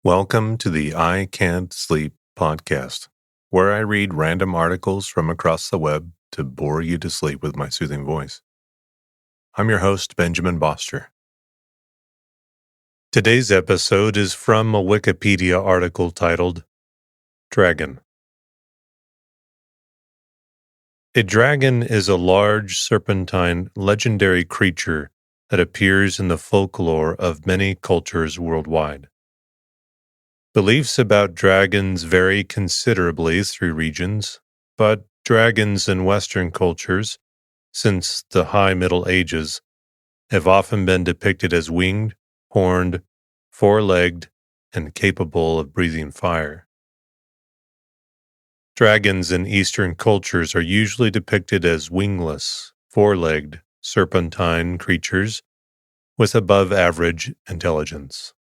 Welcome to the I Can't Sleep podcast, where I read random articles from across the web to bore you to sleep with my soothing voice. I'm your host, Benjamin Boster. Today's episode is from a Wikipedia article titled Dragon. A dragon is a large, serpentine, legendary creature that appears in the folklore of many cultures worldwide. Beliefs about dragons vary considerably through regions, but dragons in Western cultures, since the High Middle Ages, have often been depicted as winged, horned, four-legged, and capable of breathing fire. Dragons in Eastern cultures are usually depicted as wingless, four-legged, serpentine creatures with above-average intelligence.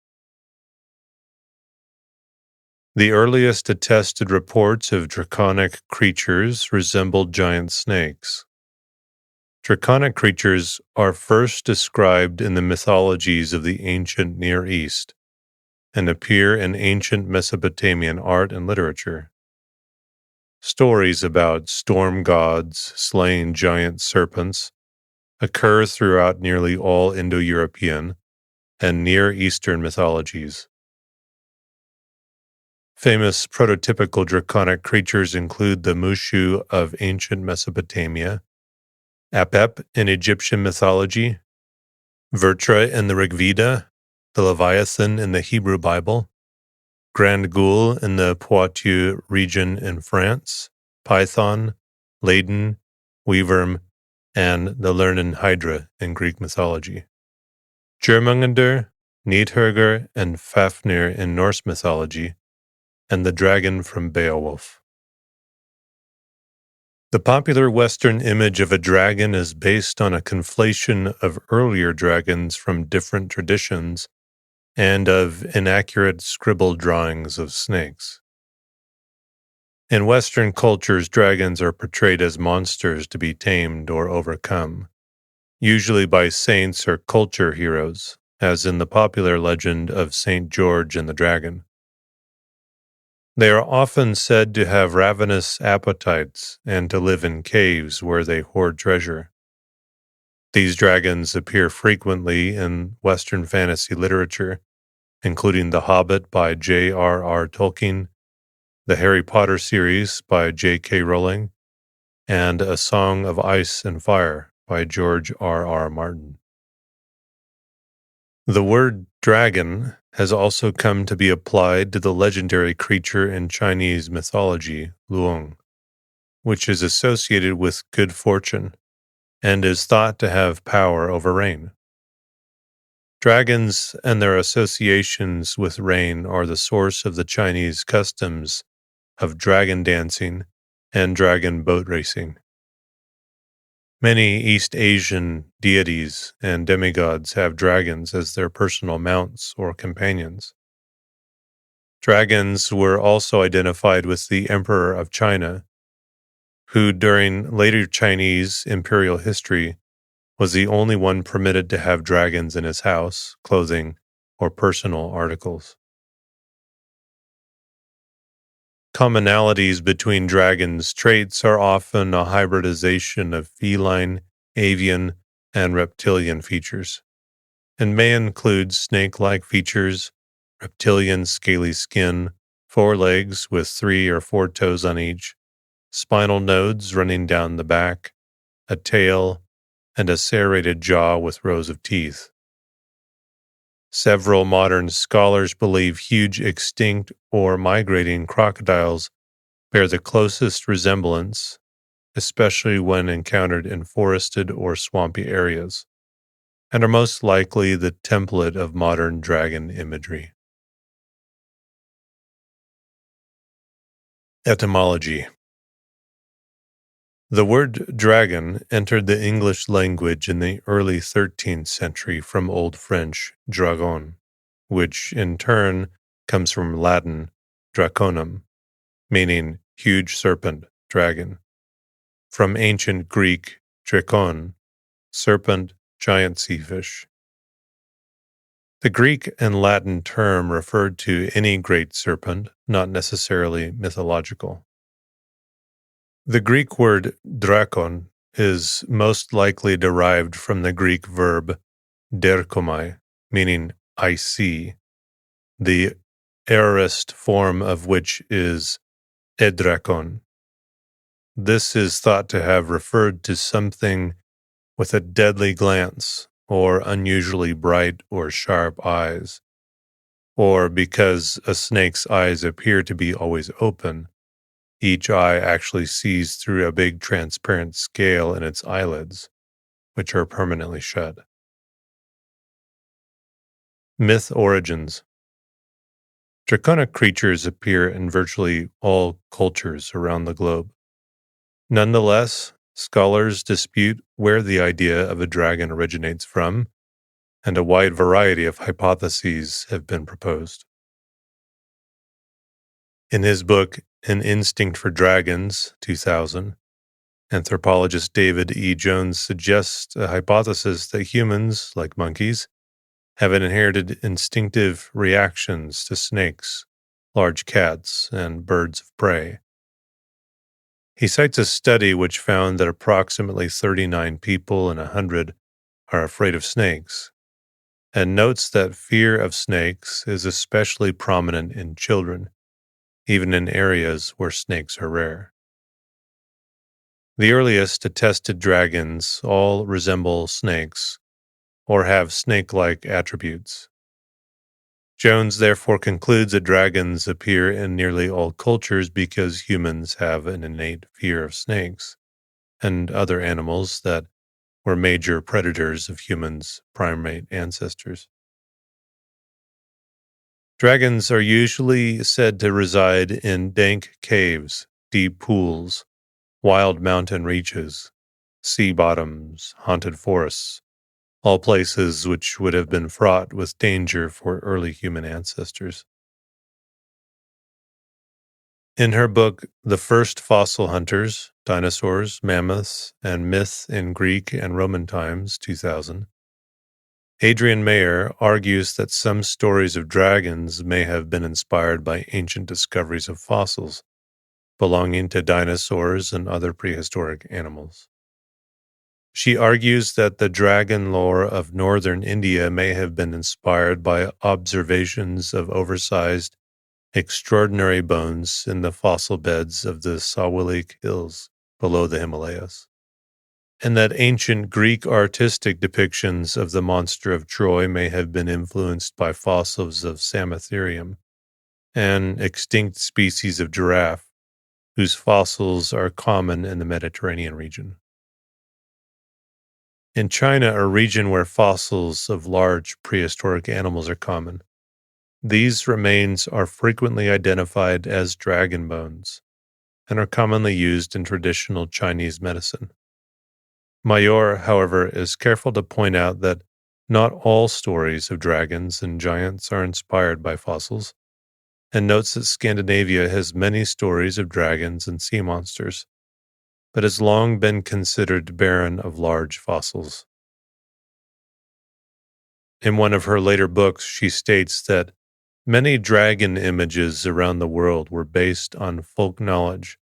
The earliest attested reports of draconic creatures resembled giant snakes. Draconic creatures are first described in the mythologies of the ancient Near East and appear in ancient Mesopotamian art and literature. Stories about storm gods slaying giant serpents occur throughout nearly all Indo-European and Near Eastern mythologies. Famous prototypical draconic creatures include the Mushu of ancient Mesopotamia, Apep in Egyptian mythology, Vrtra in the Rig Veda, the Leviathan in the Hebrew Bible, Grand Ghoul in the Poitou region in France, Python, Ladin, Weaverm, and the Lernen Hydra in Greek mythology. Jormungandr, Nidhöggr, and Fafnir in Norse mythology, and the dragon from Beowulf. The popular Western image of a dragon is based on a conflation of earlier dragons from different traditions and of inaccurate scribbled drawings of snakes. In Western cultures, dragons are portrayed as monsters to be tamed or overcome, usually by saints or culture heroes, as in the popular legend of Saint George and the Dragon. They are often said to have ravenous appetites and to live in caves where they hoard treasure. These dragons appear frequently in Western fantasy literature, including The Hobbit by J.R.R. Tolkien, the Harry Potter series by J.K. Rowling, and A Song of Ice and Fire by George R.R. Martin. The word dragon has also come to be applied to the legendary creature in Chinese mythology, Luong, which is associated with good fortune and is thought to have power over rain. Dragons and their associations with rain are the source of the Chinese customs of dragon dancing and dragon boat racing. Many East Asian deities and demigods have dragons as their personal mounts or companions. Dragons were also identified with the Emperor of China, who during later Chinese imperial history was the only one permitted to have dragons in his house, clothing, or personal articles. Commonalities between dragons' traits are often a hybridization of feline, avian, and reptilian features, and may include snake-like features, reptilian scaly skin, four legs with 3 or 4 toes on each, spinal nodes running down the back, a tail, and a serrated jaw with rows of teeth. Several modern scholars believe huge extinct or migrating crocodiles bear the closest resemblance, especially when encountered in forested or swampy areas, and are most likely the template of modern dragon imagery. Etymology. The word dragon entered the English language in the early 13th century from Old French dragon, which in turn comes from Latin draconum, meaning huge serpent, dragon, from ancient Greek drakon, serpent, giant sea fish. The Greek and Latin term referred to any great serpent, not necessarily mythological. The Greek word drakon is most likely derived from the Greek verb derkomai, meaning I see, the aorist form of which is edrakon. This is thought to have referred to something with a deadly glance or unusually bright or sharp eyes, or because a snake's eyes appear to be always open, each eye actually sees through a big transparent scale in its eyelids, which are permanently shut. Myth origins. Draconic creatures appear in virtually all cultures around the globe. Nonetheless, scholars dispute where the idea of a dragon originates from, and a wide variety of hypotheses have been proposed. In his book, An Instinct for Dragons, 2000, anthropologist David E. Jones suggests a hypothesis that humans, like monkeys, have inherited instinctive reactions to snakes, large cats, and birds of prey. He cites a study which found that approximately 39 people in 100 are afraid of snakes, and notes that fear of snakes is especially prominent in children, even in areas where snakes are rare. The earliest attested dragons all resemble snakes or have snake-like attributes. Jones therefore concludes that dragons appear in nearly all cultures because humans have an innate fear of snakes and other animals that were major predators of humans' primate ancestors. Dragons are usually said to reside in dank caves, deep pools, wild mountain reaches, sea bottoms, haunted forests, all places which would have been fraught with danger for early human ancestors. In her book, The First Fossil Hunters, Dinosaurs, Mammoths, and Myth in Greek and Roman Times, 2000, Adrian Mayer argues that some stories of dragons may have been inspired by ancient discoveries of fossils belonging to dinosaurs and other prehistoric animals. She argues that the dragon lore of northern India may have been inspired by observations of oversized, extraordinary bones in the fossil beds of the Sawalik Hills below the Himalayas, and that ancient Greek artistic depictions of the monster of Troy may have been influenced by fossils of Samotherium, an extinct species of giraffe whose fossils are common in the Mediterranean region. In China, a region where fossils of large prehistoric animals are common, these remains are frequently identified as dragon bones and are commonly used in traditional Chinese medicine. Mayer, however, is careful to point out that not all stories of dragons and giants are inspired by fossils, and notes that Scandinavia has many stories of dragons and sea monsters, but has long been considered barren of large fossils. In one of her later books, she states that many dragon images around the world were based on folk knowledge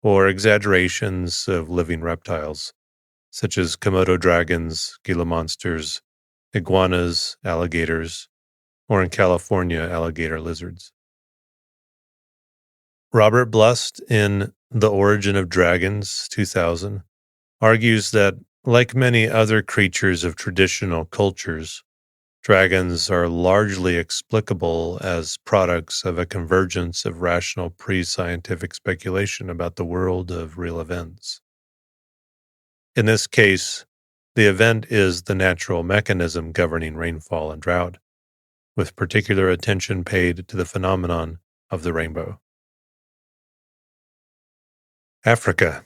or exaggerations of living reptiles, such as Komodo dragons, Gila monsters, iguanas, alligators, or in California, alligator lizards. Robert Blust, in The Origin of Dragons, 2000, argues that, like many other creatures of traditional cultures, dragons are largely explicable as products of a convergence of rational pre-scientific speculation about the world of real events. In this case, the event is the natural mechanism governing rainfall and drought, with particular attention paid to the phenomenon of the rainbow. Africa.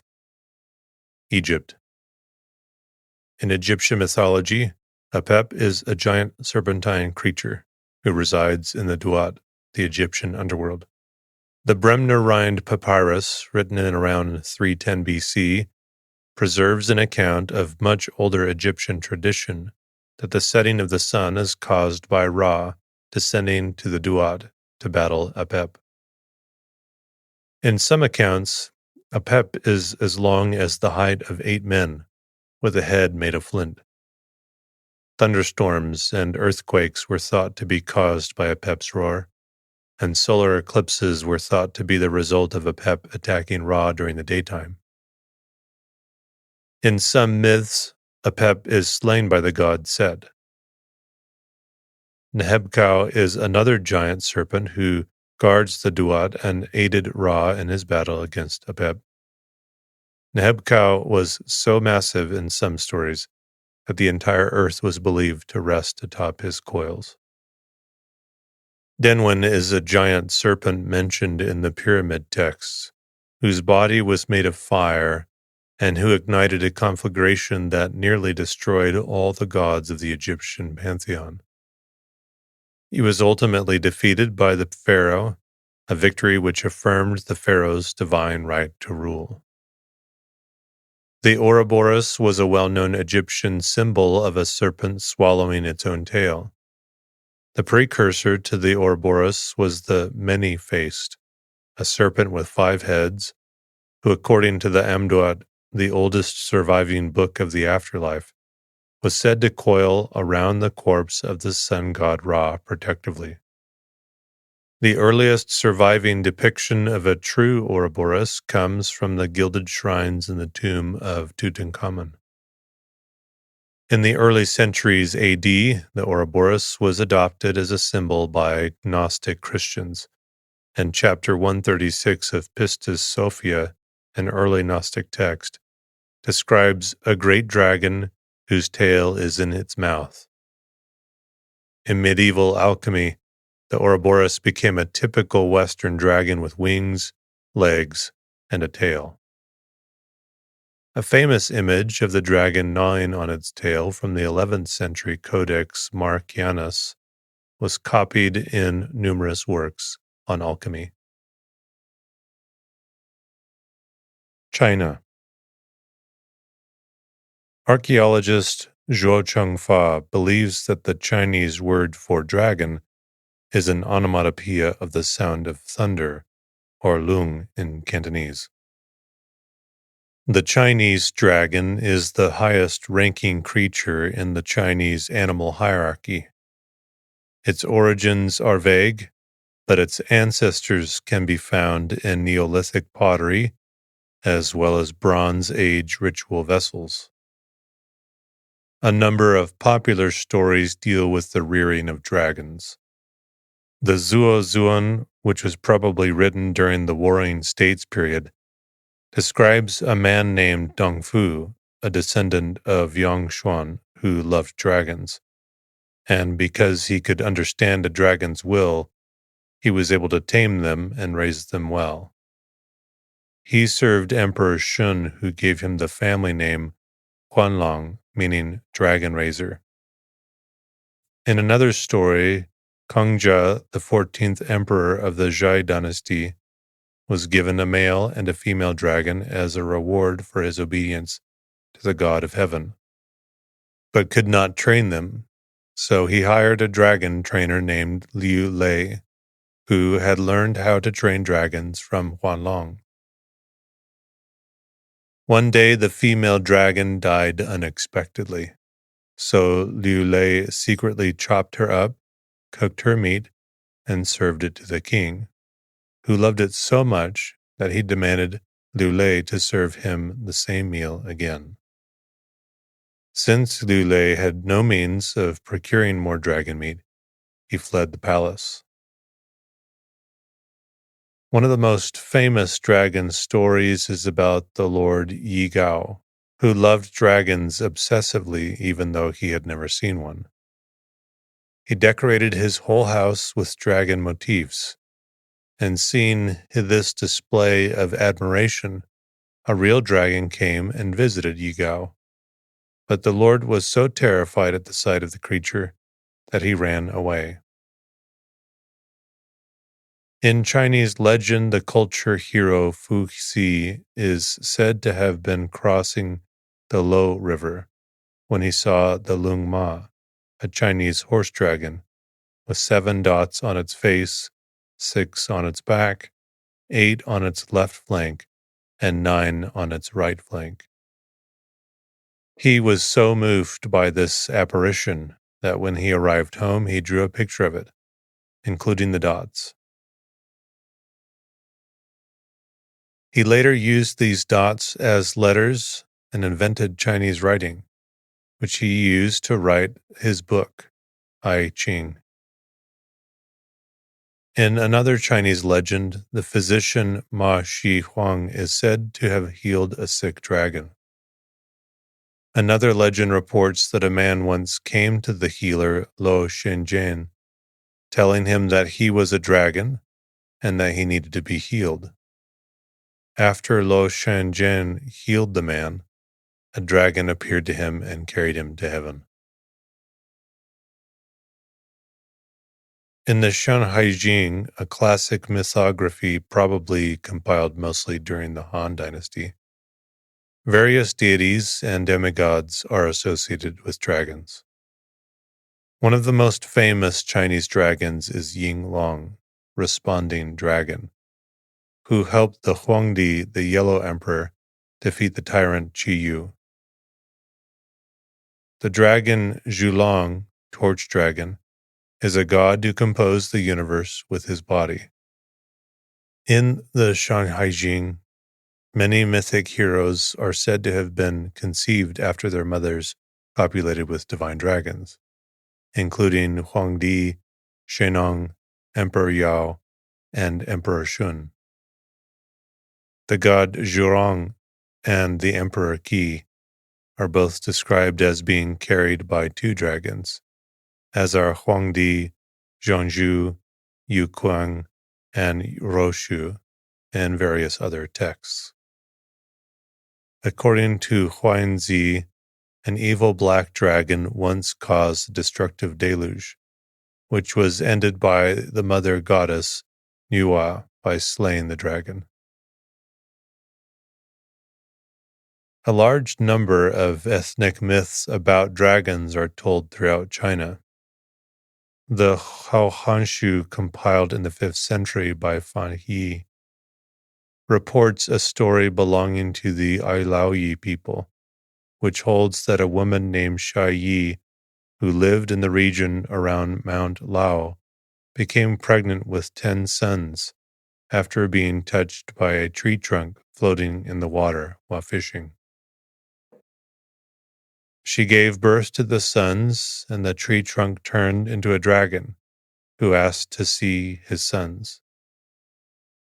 Egypt. In Egyptian mythology, Apep is a giant serpentine creature who resides in the Duat, the Egyptian underworld. The Bremner Rind Papyrus, written in around 310 BC, preserves an account of much older Egyptian tradition that the setting of the sun is caused by Ra descending to the Duat to battle Apep. In some accounts, Apep is as long as the height of 8 men, with a head made of flint. Thunderstorms and earthquakes were thought to be caused by Apep's roar, and solar eclipses were thought to be the result of Apep attacking Ra during the daytime. In some myths, Apep is slain by the god Set. Nehebkau is another giant serpent who guards the Duat and aided Ra in his battle against Apep. Nehebkau was so massive in some stories that the entire earth was believed to rest atop his coils. Denwen is a giant serpent mentioned in the pyramid texts, whose body was made of fire and who ignited a conflagration that nearly destroyed all the gods of the Egyptian pantheon. He was ultimately defeated by the pharaoh, a victory which affirmed the pharaoh's divine right to rule. The Ouroboros was a well-known Egyptian symbol of a serpent swallowing its own tail. The precursor to the Ouroboros was the many-faced, a serpent with 5 heads, who, according to the Amduat, the oldest surviving book of the afterlife, was said to coil around the corpse of the sun god Ra protectively. The earliest surviving depiction of a true Ouroboros comes from the gilded shrines in the tomb of Tutankhamun. In the early centuries AD, the Ouroboros was adopted as a symbol by Gnostic Christians, and chapter 136 of Pistis Sophia, an early Gnostic text, describes a great dragon whose tail is in its mouth. In medieval alchemy, the Ouroboros became a typical Western dragon with wings, legs, and a tail. A famous image of the dragon gnawing on its tail from the 11th century Codex Marcianus was copied in numerous works on alchemy. China. Archaeologist Zhuo Chengfa believes that the Chinese word for dragon is an onomatopoeia of the sound of thunder, or lung in Cantonese. The Chinese dragon is the highest-ranking creature in the Chinese animal hierarchy. Its origins are vague, but its ancestors can be found in Neolithic pottery, as well as Bronze Age ritual vessels. A number of popular stories deal with the rearing of dragons. The Zuo Zuan, which was probably written during the Warring States period, describes a man named Dong Fu, a descendant of Yang Xuan, who loved dragons. And because he could understand a dragon's will, he was able to tame them and raise them well. He served Emperor Shun, who gave him the family name Huanlong, meaning dragon raiser. In another story, Kongjia, the 14th emperor of the Zhai dynasty, was given a male and a female dragon as a reward for his obedience to the god of heaven, but could not train them, so he hired a dragon trainer named Liu Lei, who had learned how to train dragons from Huanlong. One day the female dragon died unexpectedly, so Liu Lei secretly chopped her up, cooked her meat, and served it to the king, who loved it so much that he demanded Liu Lei to serve him the same meal again. Since Liu Lei had no means of procuring more dragon meat, he fled the palace. One of the most famous dragon stories is about the Lord Yi Gao, who loved dragons obsessively even though he had never seen one. He decorated his whole house with dragon motifs, and seeing this display of admiration, a real dragon came and visited Yi Gao. But the Lord was so terrified at the sight of the creature that he ran away. In Chinese legend, the culture hero Fu Xi is said to have been crossing the Lo River when he saw the Lung Ma, a Chinese horse dragon, with 7 dots on its face, 6 on its back, 8 on its left flank, and 9 on its right flank. He was so moved by this apparition that when he arrived home, he drew a picture of it, including the dots. He later used these dots as letters and invented Chinese writing, which he used to write his book, I Ching. In another Chinese legend, the physician Ma Shi Huang is said to have healed a sick dragon. Another legend reports that a man once came to the healer Lo Shenzhen, telling him that he was a dragon and that he needed to be healed. After Lo Shenzhen healed the man, a dragon appeared to him and carried him to heaven. In the Shanhaijing, a classic mythography probably compiled mostly during the Han Dynasty, various deities and demigods are associated with dragons. One of the most famous Chinese dragons is Ying Long, Responding Dragon, who helped the Huangdi, the Yellow Emperor, defeat the tyrant Qi Yu. The dragon Zhulong, Torch Dragon, is a god who composed the universe with his body. In the Shanhaijing, many mythic heroes are said to have been conceived after their mothers copulated with divine dragons, including Huangdi, Shennong, Emperor Yao, and Emperor Shun. The god Zhurong and the Emperor Qi are both described as being carried by 2 dragons, as are Huangdi, Zhongzhu, Yuquang, and Roshu, and various other texts. According to Huanzi, an evil black dragon once caused a destructive deluge, which was ended by the mother goddess Nuwa by slaying the dragon. A large number of ethnic myths about dragons are told throughout China. The Haohanshu, compiled in the 5th century by Fan He, reports a story belonging to the Ailaoyi people, which holds that a woman named Shai Yi, who lived in the region around Mount Lao, became pregnant with 10 sons after being touched by a tree trunk floating in the water while fishing. She gave birth to the sons, and the tree trunk turned into a dragon, who asked to see his sons.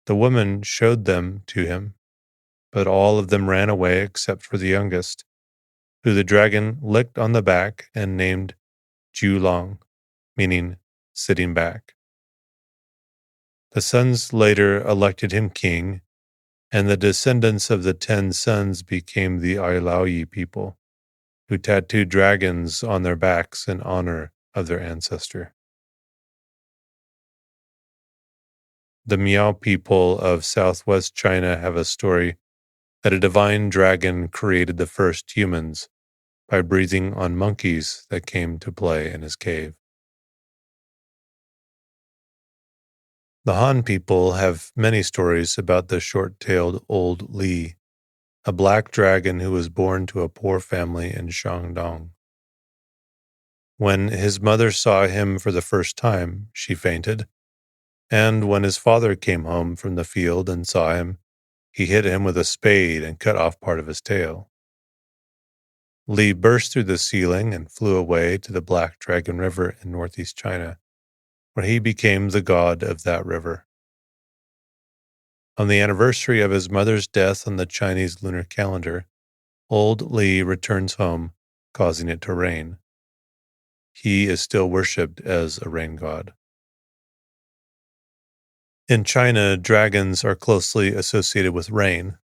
The woman showed them to him, but all of them ran away except for the youngest, who the dragon licked on the back and named Zhulong, meaning sitting back. The sons later elected him king, and the descendants of the 10 sons became the Ailaoyi people, who tattooed dragons on their backs in honor of their ancestor. The Miao people of southwest China have a story that a divine dragon created the first humans by breathing on monkeys that came to play in his cave. The Han people have many stories about the short-tailed old Li, a black dragon who was born to a poor family in Shandong. When his mother saw him for the first time, she fainted, and when his father came home from the field and saw him, he hit him with a spade and cut off part of his tail. Li burst through the ceiling and flew away to the Black Dragon River in northeast China, where he became the god of that river. On the anniversary of his mother's death on the Chinese lunar calendar, old Li returns home, causing it to rain. He is still worshipped as a rain god. In China, dragons are closely associated with rain,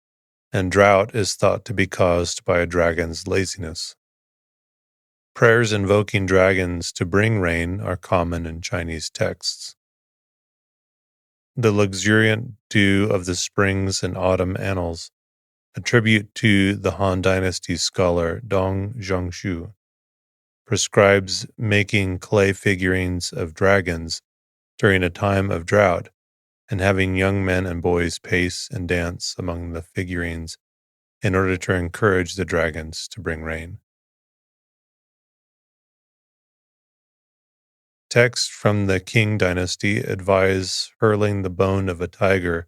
and drought is thought to be caused by a dragon's laziness. Prayers invoking dragons to bring rain are common in Chinese texts. The luxuriant dew of the springs and autumn annals attribute to the Han Dynasty scholar Dong Zhongshu prescribes making clay figurines of dragons during a time of drought and having young men and boys pace and dance among the figurines in order to encourage the dragons to bring rain. Texts from the Qing dynasty advise hurling the bone of a tiger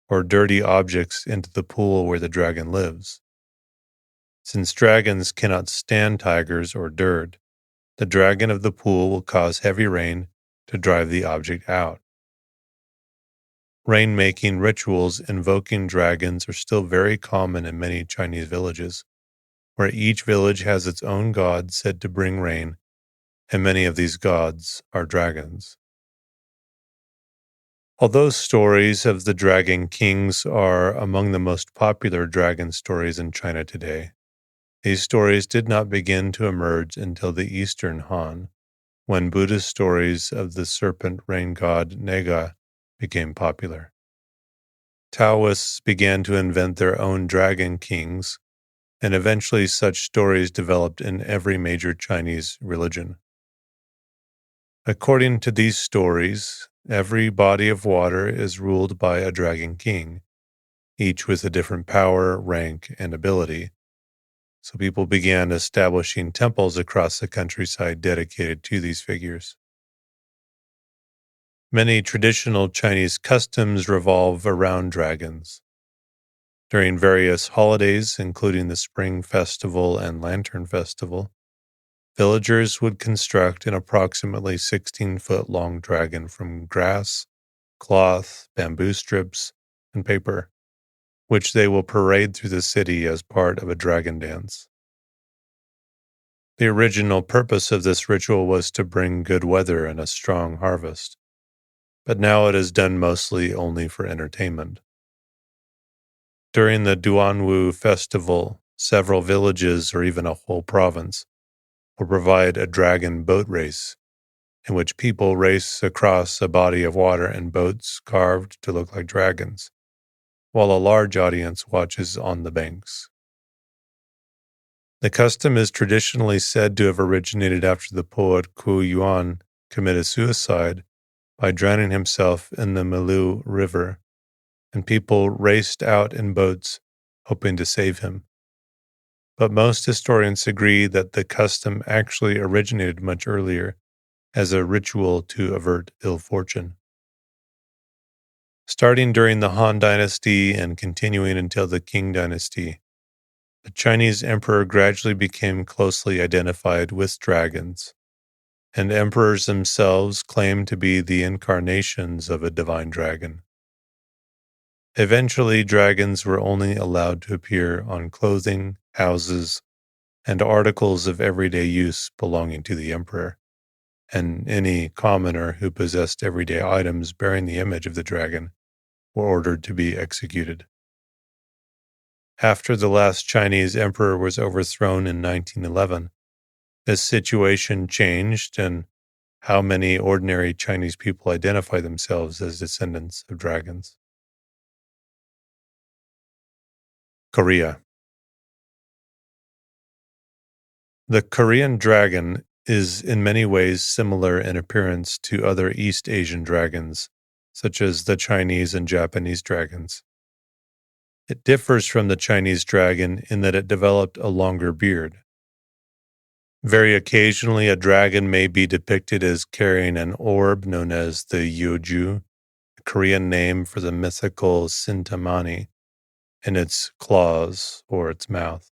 or dirty objects into the pool where the dragon lives. Since dragons cannot stand tigers or dirt, the dragon of the pool will cause heavy rain to drive the object out. Rain-making rituals invoking dragons are still very common in many Chinese villages, where each village has its own god said to bring rain, and many of these gods are dragons. Although stories of the dragon kings are among the most popular dragon stories in China today, these stories did not begin to emerge until the Eastern Han, when Buddhist stories of the serpent rain god Nega became popular. Taoists began to invent their own dragon kings, and eventually such stories developed in every major Chinese religion. According to these stories, every body of water is ruled by a dragon king, each with a different power, rank, and ability. So people began establishing temples across the countryside dedicated to these figures. Many traditional Chinese customs revolve around dragons. During various holidays, including the Spring Festival and Lantern Festival, villagers would construct an approximately 16-foot long dragon from grass, cloth, bamboo strips, and paper, which they will parade through the city as part of a dragon dance. The original purpose of this ritual was to bring good weather and a strong harvest, but now it is done mostly only for entertainment. During the Duanwu festival, several villages or even a whole province will provide a dragon boat race in which people race across a body of water in boats carved to look like dragons, while a large audience watches on the banks. The custom is traditionally said to have originated after the poet Ku Yuan committed suicide by drowning himself in the Milu River, and people raced out in boats hoping to save him. But most historians agree that the custom actually originated much earlier as a ritual to avert ill fortune. Starting during the Han Dynasty and continuing until the Qing Dynasty, the Chinese emperor gradually became closely identified with dragons, and emperors themselves claimed to be the incarnations of a divine dragon. Eventually, dragons were only allowed to appear on clothing, houses, and articles of everyday use belonging to the emperor, and any commoner who possessed everyday items bearing the image of the dragon were ordered to be executed. After the last Chinese emperor was overthrown in 1911, this situation changed, and how many ordinary Chinese people identify themselves as descendants of dragons. Korea. The Korean dragon is in many ways similar in appearance to other East Asian dragons, such as the Chinese and Japanese dragons. It differs from the Chinese dragon in that it developed a longer beard. Very occasionally, a dragon may be depicted as carrying an orb known as the Yeoju, a Korean name for the mythical Sintamani, in its claws or its mouth.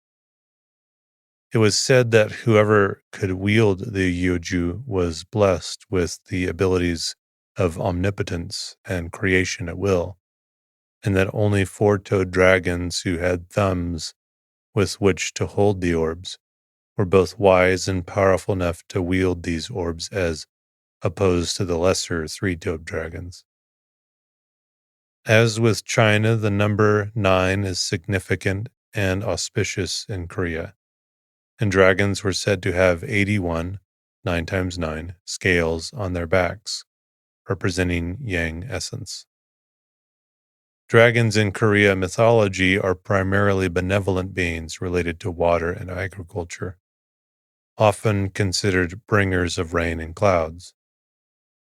It was said that whoever could wield the Yeoju was blessed with the abilities of omnipotence and creation at will, and that only four-toed dragons who had thumbs with which to hold the orbs were both wise and powerful enough to wield these orbs as opposed to the lesser three-toed dragons. As with China, the number 9 is significant and auspicious in Korea, and dragons were said to have 81, 9 times 9, scales on their backs, representing yang essence. Dragons in Korea mythology are primarily benevolent beings related to water and agriculture. often considered bringers of rain and clouds.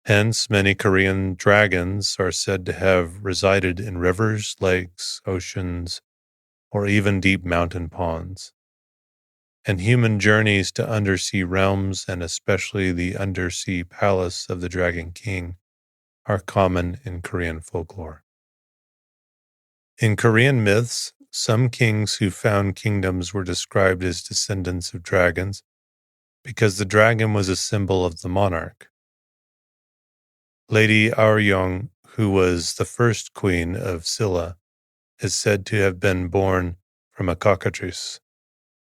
Hence, many Korean dragons are said to have resided in rivers, lakes, oceans, or even deep mountain ponds. And human journeys to undersea realms, and especially the undersea palace of the Dragon King, are common in Korean folklore. In Korean myths, some kings who found kingdoms were described as descendants of dragons because the dragon was a symbol of the monarch. Lady Aoryong, who was the first queen of Silla, is said to have been born from a cockatrice,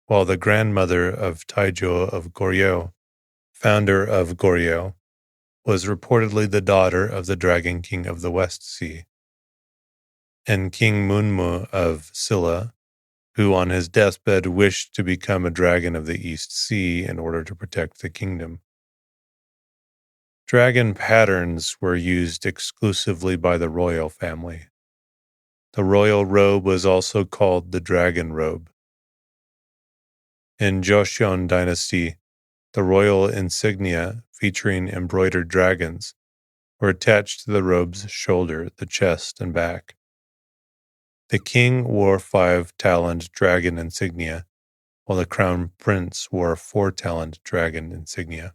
while the grandmother of Taijo of Goryeo, founder of Goryeo, was reportedly the daughter of the Dragon King of the West Sea. And King Munmu of Silla, who on his deathbed wished to become a dragon of the East Sea in order to protect the kingdom. Dragon patterns were used exclusively by the royal family. The royal robe was also called the dragon robe. In Joseon dynasty, the royal insignia featuring embroidered dragons were attached to the robe's shoulder, the chest, and back. The king wore 5-taloned dragon insignia, while the crown prince wore 4-taloned dragon insignia.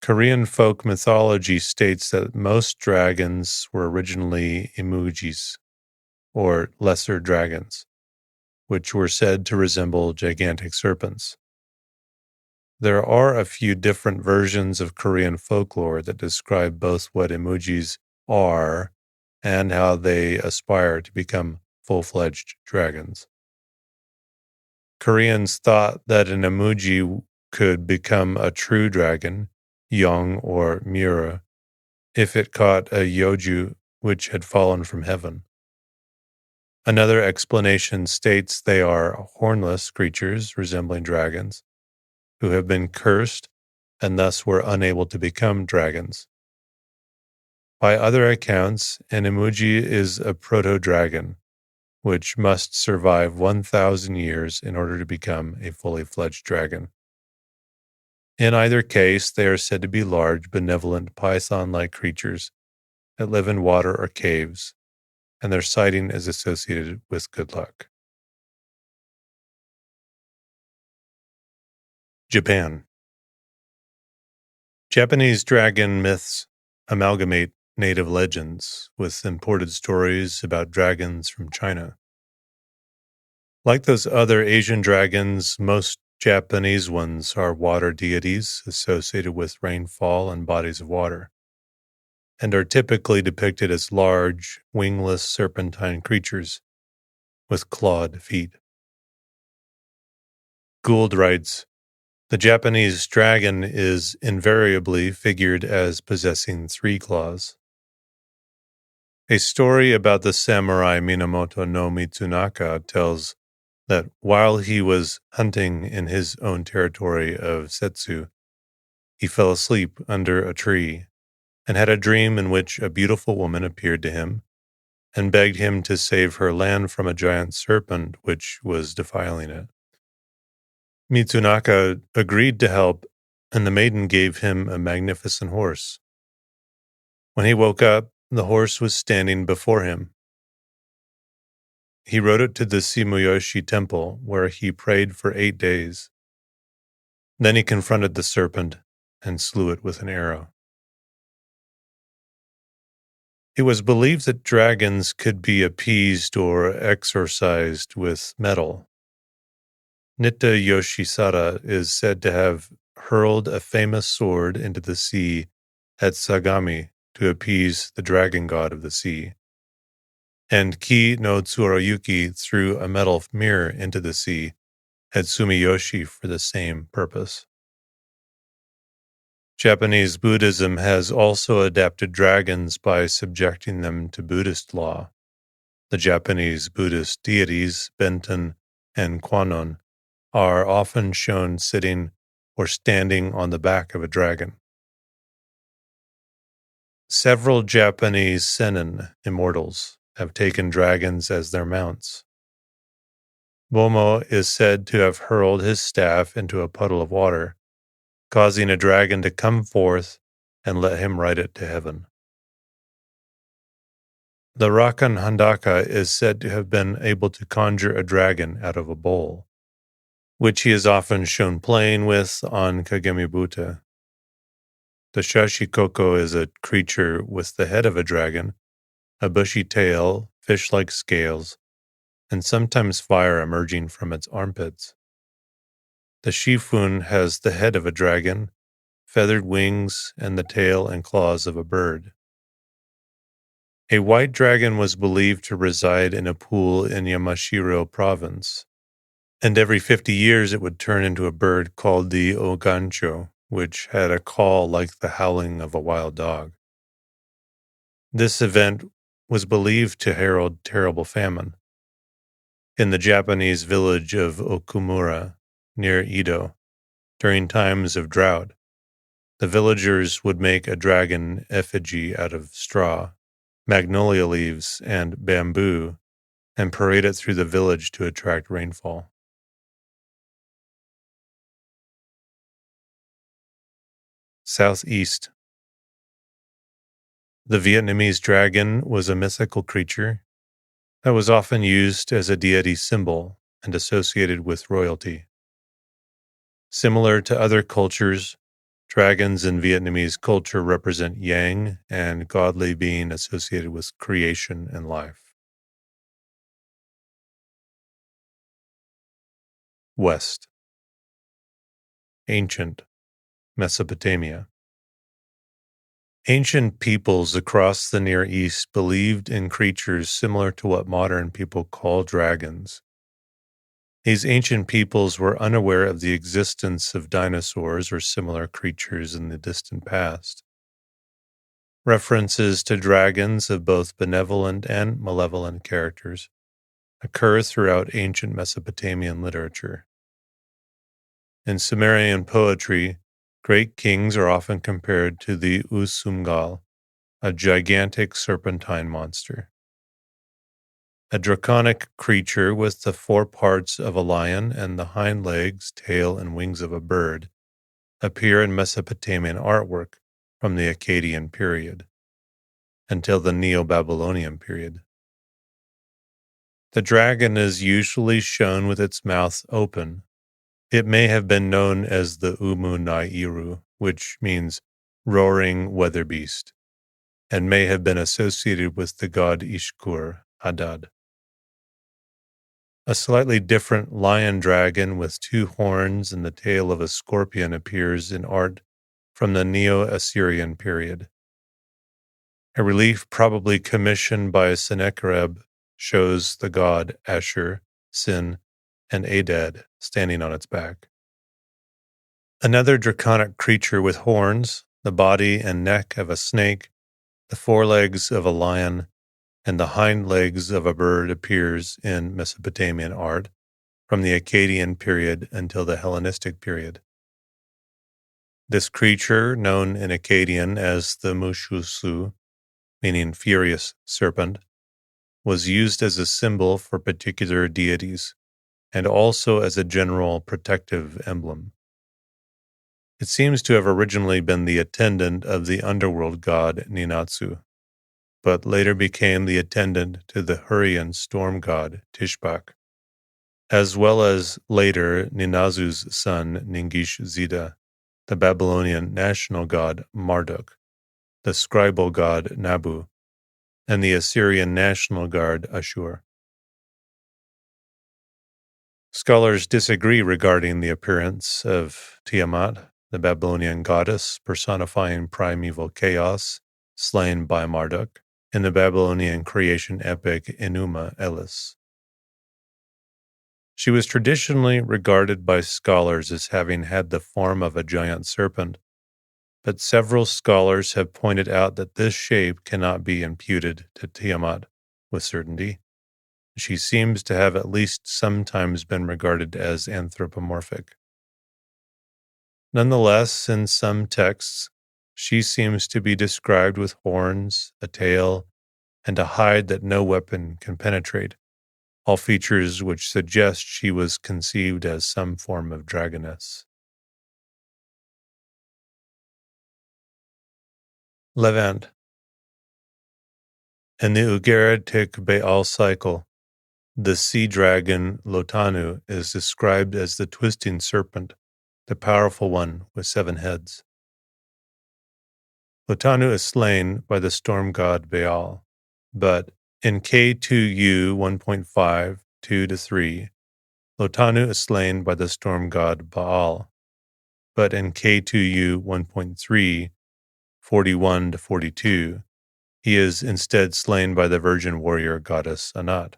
Korean folk mythology states that most dragons were originally emojis, or lesser dragons, which were said to resemble gigantic serpents. There are a few different versions of Korean folklore that describe both what emojis are and how they aspire to become full-fledged dragons. Koreans thought that an emoji could become a true dragon, Yong or Miura, if it caught a Yeoju which had fallen from heaven. Another explanation states they are hornless creatures resembling dragons who have been cursed and thus were unable to become dragons. By other accounts, an emoji is a proto-dragon, which must survive 1,000 years in order to become a fully fledged dragon. In either case, they are said to be large, benevolent, python-like creatures that live in water or caves, and their sighting is associated with good luck. Japan. Japanese dragon myths amalgamate native legends with imported stories about dragons from China. Like those other Asian dragons, most Japanese ones are water deities associated with rainfall and bodies of water, and are typically depicted as large, wingless serpentine creatures with clawed feet. Gould writes, "The Japanese dragon is invariably figured as possessing 3 claws. A story about the samurai Minamoto no Mitsunaka tells that while he was hunting in his own territory of Setsu, he fell asleep under a tree and had a dream in which a beautiful woman appeared to him and begged him to save her land from a giant serpent which was defiling it. Mitsunaka agreed to help, and the maiden gave him a magnificent horse. When he woke up, the horse was standing before him. He rode it to the Shimuyoshi temple, where he prayed for 8 days. Then he confronted the serpent and slew it with an arrow." It was believed that dragons could be appeased or exorcised with metal. Nitta Yoshisada is said to have hurled a famous sword into the sea at Sagami to appease the dragon god of the sea. And Ki no Tsuruyuki threw a metal mirror into the sea at Sumiyoshi for the same purpose. Japanese Buddhism has also adapted dragons by subjecting them to Buddhist law. The Japanese Buddhist deities, Benten and Kwannon, are often shown sitting or standing on the back of a dragon. Several Japanese seinen immortals have taken dragons as their mounts. Momo is said to have hurled his staff into a puddle of water, causing a dragon to come forth and let him ride it to heaven. The Rakan Handaka is said to have been able to conjure a dragon out of a bowl, which he is often shown playing with on Kagemibuta. The Shashikoko is a creature with the head of a dragon, a bushy tail, fish-like scales, and sometimes fire emerging from its armpits. The Shifun has the head of a dragon, feathered wings, and the tail and claws of a bird. A white dragon was believed to reside in a pool in Yamashiro province, and every 50 years it would turn into a bird called the Ogancho, which had a call like the howling of a wild dog. This event was believed to herald terrible famine. In the Japanese village of Okumura, near Edo, during times of drought, the villagers would make a dragon effigy out of straw, magnolia leaves, and bamboo, and parade it through the village to attract rainfall. Southeast. The Vietnamese dragon was a mythical creature that was often used as a deity symbol and associated with royalty. Similar to other cultures, dragons in Vietnamese culture represent yang and godly being associated with creation and life. West. Ancient Mesopotamia. Ancient peoples across the Near East believed in creatures similar to what modern people call dragons. These ancient peoples were unaware of the existence of dinosaurs or similar creatures in the distant past. References to dragons of both benevolent and malevolent characters occur throughout ancient Mesopotamian literature. In Sumerian poetry, great kings are often compared to the Usumgal, a gigantic serpentine monster. A draconic creature with the foreparts of a lion and the hind legs, tail, and wings of a bird appear in Mesopotamian artwork from the Akkadian period until the Neo-Babylonian period. The dragon is usually shown with its mouth open. It may have been known as the Umu Nairu, which means roaring weather beast, and may have been associated with the god Ishkur Hadad. A slightly different lion dragon with two horns and the tail of a scorpion appears in art from the Neo-Assyrian period. A relief probably commissioned by Sennacherib shows the god Ashur, Sin, and Adad standing on its back. Another draconic creature with horns, the body and neck of a snake, the forelegs of a lion, and the hind legs of a bird appears in Mesopotamian art from the Akkadian period until the Hellenistic period. This creature, known in Akkadian as the Mushusu, meaning furious serpent, was used as a symbol for particular deities and also as a general protective emblem. It seems to have originally been the attendant of the underworld god Ninatsu, but later became the attendant to the Hurrian storm god Tishbak, as well as later Ninazu's son Ningish-Zida, the Babylonian national god Marduk, the scribal god Nabu, and the Assyrian national god Ashur. Scholars disagree regarding the appearance of Tiamat, the Babylonian goddess personifying primeval chaos, slain by Marduk, in the Babylonian creation epic Enuma Elish. She was traditionally regarded by scholars as having had the form of a giant serpent, but several scholars have pointed out that this shape cannot be imputed to Tiamat with certainty. She seems to have at least sometimes been regarded as anthropomorphic. Nonetheless, in some texts, she seems to be described with horns, a tail, and a hide that no weapon can penetrate, all features which suggest she was conceived as some form of dragoness. Levant. In the Ugaritic Baal cycle, the sea dragon Lotanu is described as the twisting serpent, the powerful one with 7 heads. Lotanu is slain by the storm god Baal, but in K2U 1.5, 2-3, Lotanu is slain by the storm god Baal, but in K2U 1.3, 41-42, he is instead slain by the virgin warrior goddess Anat.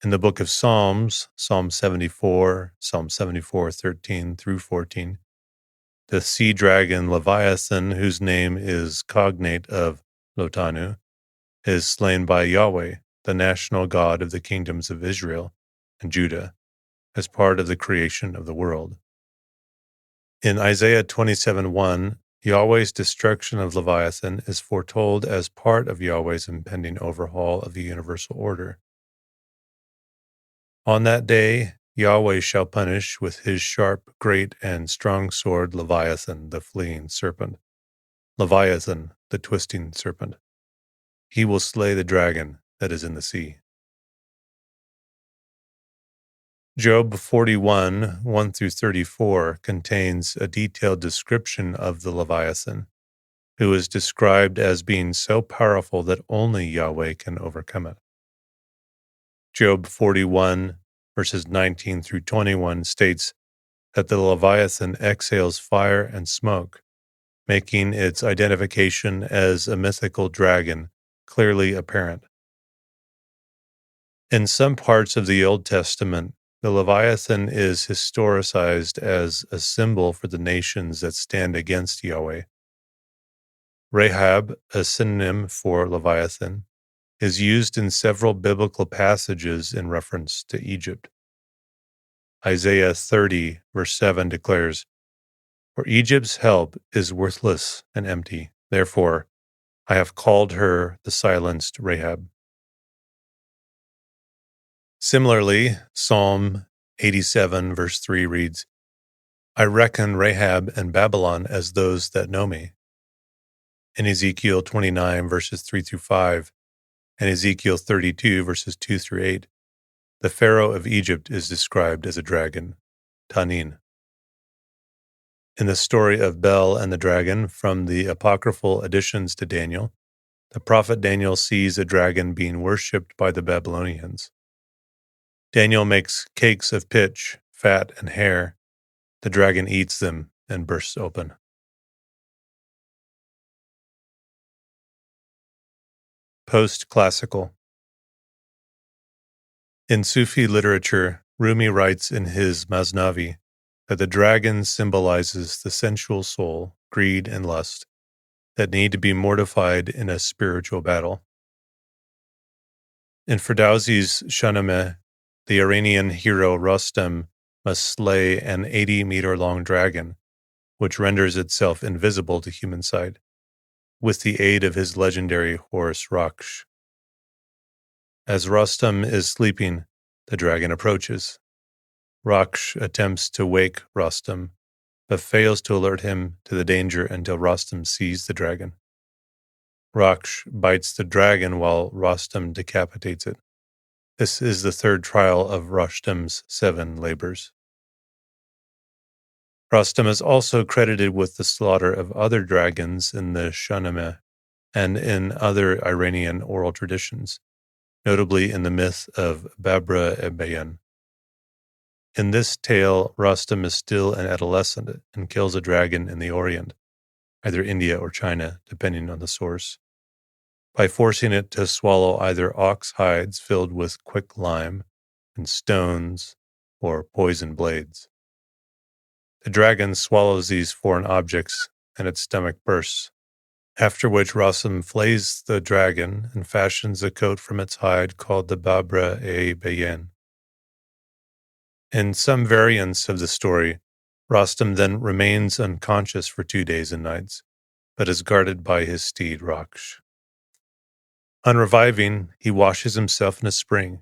In the book of Psalms, Psalm 74, 13-14, the sea dragon Leviathan, whose name is cognate of Lotanu, is slain by Yahweh, the national god of the kingdoms of Israel and Judah, as part of the creation of the world. In Isaiah 27:1, Yahweh's destruction of Leviathan is foretold as part of Yahweh's impending overhaul of the universal order. On that day, Yahweh shall punish with his sharp, great, and strong sword Leviathan, the fleeing serpent. Leviathan, the twisting serpent. He will slay the dragon that is in the sea. Job 41, 1-34 contains a detailed description of the Leviathan, who is described as being so powerful that only Yahweh can overcome it. Job 41, verses 19-21 states that the Leviathan exhales fire and smoke, making its identification as a mythical dragon clearly apparent. In some parts of the Old Testament, the Leviathan is historicized as a symbol for the nations that stand against Yahweh. Rahab, a synonym for Leviathan, is used in several biblical passages in reference to Egypt. Isaiah 30, verse 7 declares, "For Egypt's help is worthless and empty. Therefore, I have called her the silenced Rahab." Similarly, Psalm 87, verse 3 reads, "I reckon Rahab and Babylon as those that know me." In Ezekiel 29, verses 3-5, and Ezekiel 32, verses 2-8, the Pharaoh of Egypt is described as a dragon, Tanin. In the story of Bel and the dragon from the apocryphal additions to Daniel, the prophet Daniel sees a dragon being worshipped by the Babylonians. Daniel makes cakes of pitch, fat, and hair. The dragon eats them and bursts open. Post-classical. In Sufi literature, Rumi writes in his Masnavi that the dragon symbolizes the sensual soul, greed, and lust that need to be mortified in a spiritual battle. In Ferdowsi's Shahnameh, the Iranian hero Rostam must slay an 80-meter-long dragon, which renders itself invisible to human sight, with the aid of his legendary horse Raksh. As Rostam is sleeping, the dragon approaches. Raksh attempts to wake Rostam, but fails to alert him to the danger until Rostam sees the dragon. Raksh bites the dragon while Rostam decapitates it. This is the third trial of Rostam's 7 labors. Rostam is also credited with the slaughter of other dragons in the Shahnameh and in other Iranian oral traditions, notably in the myth of Babra-e-Bayan. In this tale, Rostam is still an adolescent and kills a dragon in the Orient, either India or China, depending on the source, by forcing it to swallow either ox hides filled with quick lime and stones or poison blades. The dragon swallows these foreign objects and its stomach bursts, after which Rostam flays the dragon and fashions a coat from its hide called the Babra-e-Bayan. In some variants of the story, Rostam then remains unconscious for 2 days and nights, but is guarded by his steed Raksh. On reviving, he washes himself in a spring,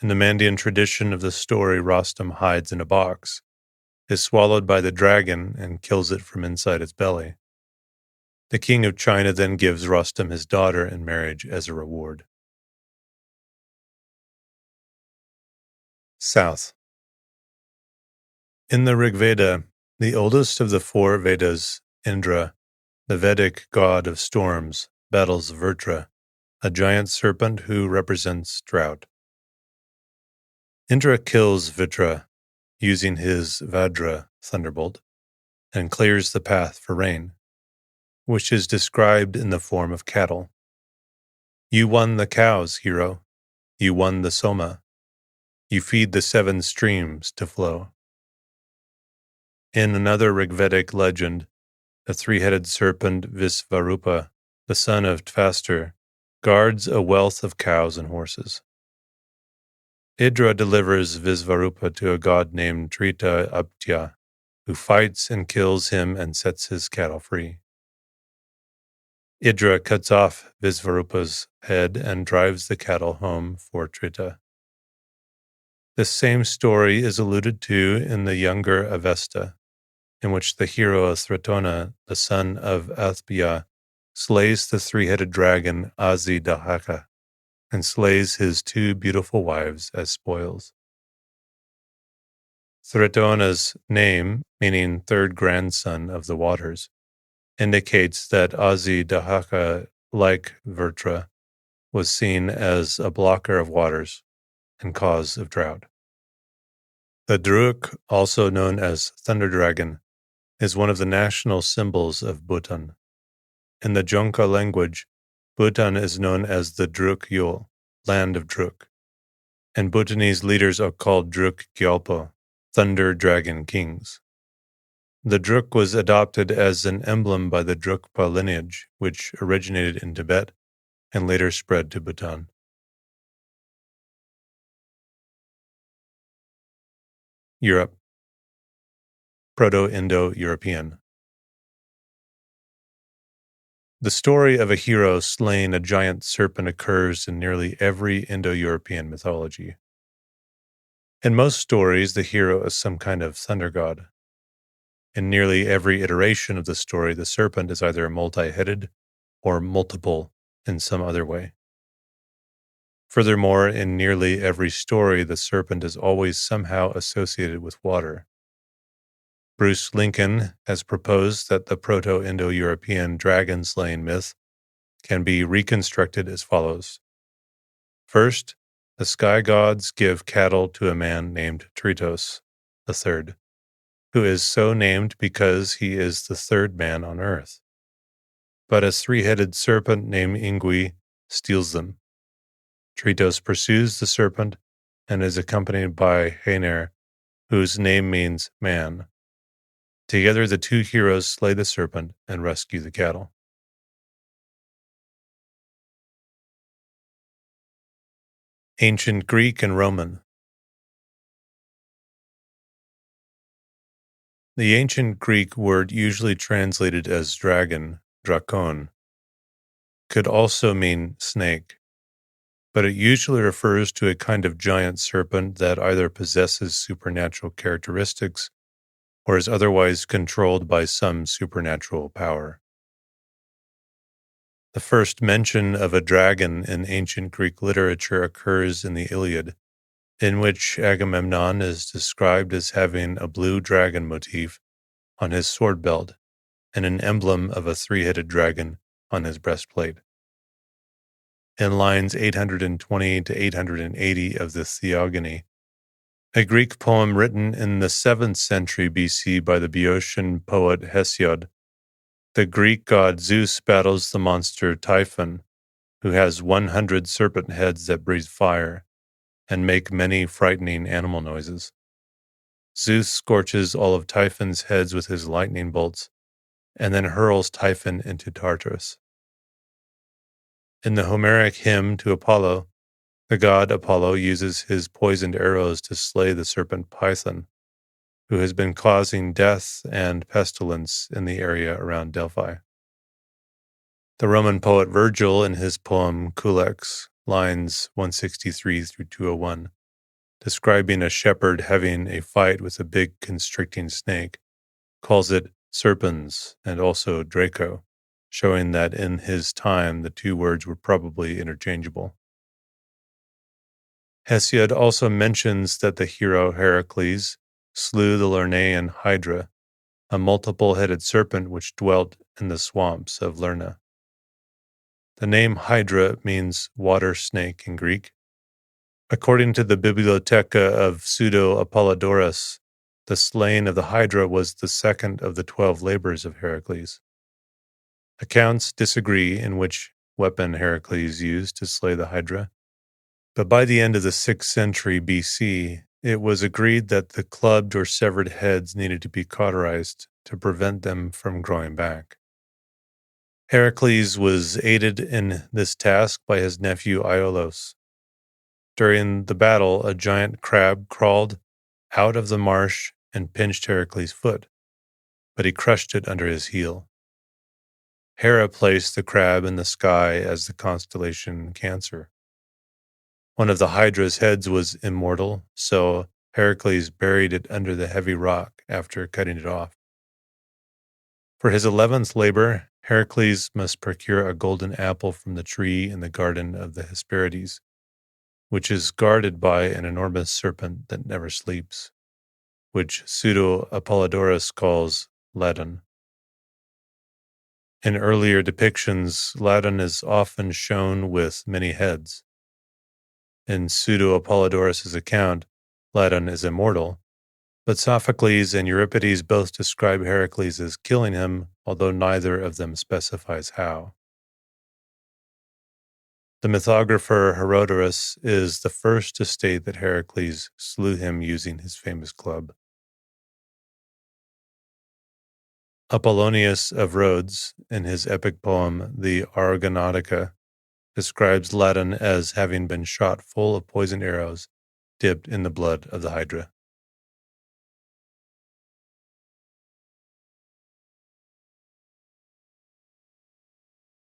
In the Mandean tradition of the story, Rostam hides in a box, is swallowed by the dragon, and kills it from inside its belly. The king of China then gives Rostam his daughter in marriage as a reward. South. In the Rig Veda, the oldest of the four Vedas, Indra, the Vedic god of storms, battles Vrtra, a giant serpent who represents drought. Indra kills Vrtra using his Vajra thunderbolt and clears the path for rain, which is described in the form of cattle. You won the cows, hero. You won the Soma. You feed the 7 streams to flow. In another Rigvedic legend, the 3-headed serpent Visvarupa, the son of Tvastor, guards a wealth of cows and horses. Idra delivers Visvarupa to a god named Trita Abtya, who fights and kills him and sets his cattle free. Idra cuts off Visvarupa's head and drives the cattle home for Trita. This same story is alluded to in the younger Avesta, in which the hero Thratona, the son of Athbia, slays the 3-headed dragon Azidahaka and slays his 2 beautiful wives as spoils. Thratona's name, meaning third grandson of the waters, indicates that Azidahaka, like Vrtra, was seen as a blocker of waters and cause of drought. The Druk, also known as Thunder Dragon, is one of the national symbols of Bhutan. In the Jonka language, Bhutan is known as the Druk Yul, land of Druk, and Bhutanese leaders are called Druk Gyalpo, Thunder Dragon Kings. The Druk was adopted as an emblem by the Drukpa lineage, which originated in Tibet and later spread to Bhutan. Europe. Proto-Indo-European. The story of a hero slaying a giant serpent occurs in nearly every Indo-European mythology. In most stories, the hero is some kind of thunder god. In nearly every iteration of the story, the serpent is either multi-headed or multiple in some other way. Furthermore, in nearly every story, the serpent is always somehow associated with water. Bruce Lincoln has proposed that the Proto-Indo-European dragon-slaying myth can be reconstructed as follows. First, the sky gods give cattle to a man named Tritos III, who is so named because he is the 3rd man on earth. But a 3-headed serpent named Ingui steals them. Tritos pursues the serpent and is accompanied by Haener, whose name means man. Together, the 2 heroes slay the serpent and rescue the cattle. Ancient Greek and Roman. The ancient Greek word usually translated as dragon, drakon, could also mean snake, but it usually refers to a kind of giant serpent that either possesses supernatural characteristics or is otherwise controlled by some supernatural power. The first mention of a dragon in ancient Greek literature occurs in the Iliad, in which Agamemnon is described as having a blue dragon motif on his sword belt and an emblem of a 3-headed dragon on his breastplate. In lines 820 to 880 of the Theogony, a Greek poem written in the 7th century BC by the Boeotian poet Hesiod, the Greek god Zeus battles the monster Typhon, who has 100 serpent heads that breathe fire and make many frightening animal noises. Zeus scorches all of Typhon's heads with his lightning bolts and then hurls Typhon into Tartarus. In the Homeric hymn to Apollo, the god Apollo uses his poisoned arrows to slay the serpent Python, who has been causing death and pestilence in the area around Delphi. The Roman poet Virgil, in his poem Culex, lines 163 through 201, describing a shepherd having a fight with a big constricting snake, calls it serpens and also Draco, showing that in his time the two words were probably interchangeable. Hesiod also mentions that the hero Heracles slew the Lernaean Hydra, a multiple-headed serpent which dwelt in the swamps of Lerna. The name Hydra means water snake in Greek. According to the Bibliotheca of Pseudo-Apollodorus, the slaying of the Hydra was the second of the 12 labors of Heracles. Accounts disagree in which weapon Heracles used to slay the Hydra, but by the end of the 6th century BC, it was agreed that the clubbed or severed heads needed to be cauterized to prevent them from growing back. Heracles was aided in this task by his nephew Iolaus. During the battle, a giant crab crawled out of the marsh and pinched Heracles' foot, but he crushed it under his heel. Hera placed the crab in the sky as the constellation Cancer. One of the Hydra's heads was immortal, so Heracles buried it under the heavy rock after cutting it off. For his 11th labor, Heracles must procure a golden apple from the tree in the garden of the Hesperides, which is guarded by an enormous serpent that never sleeps, which Pseudo-Apollodorus calls Ladon. In earlier depictions, Ladon is often shown with many heads. In Pseudo-Apollodorus' account, Ladon is immortal, but Sophocles and Euripides both describe Heracles as killing him, although neither of them specifies how. The mythographer Herodotus is the first to state that Heracles slew him using his famous club. Apollonius of Rhodes, in his epic poem The Argonautica, describes Ladon as having been shot full of poisoned arrows dipped in the blood of the Hydra.